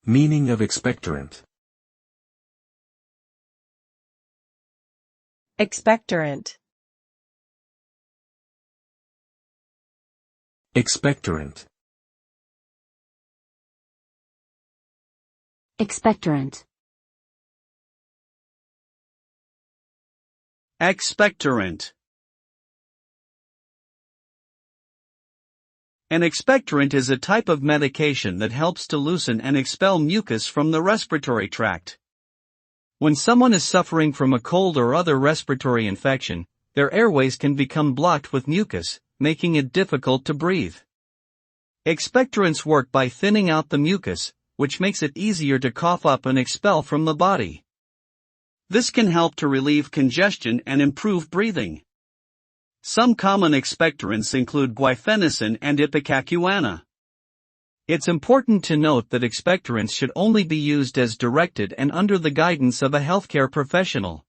Meaning of expectorant. Expectorant. Expectorant. Expectorant. Expectorant. An expectorant is a type of medication that helps to loosen and expel mucus from the respiratory tract. When someone is suffering from a cold or other respiratory infection, their airways can become blocked with mucus, making it difficult to breathe. Expectorants work by thinning out the mucus, which makes it easier to cough up and expel from the body. This can help to relieve congestion and improve breathing. Some common expectorants include guaifenesin and ipecacuanha. It's important to note that expectorants should only be used as directed and under the guidance of a healthcare professional.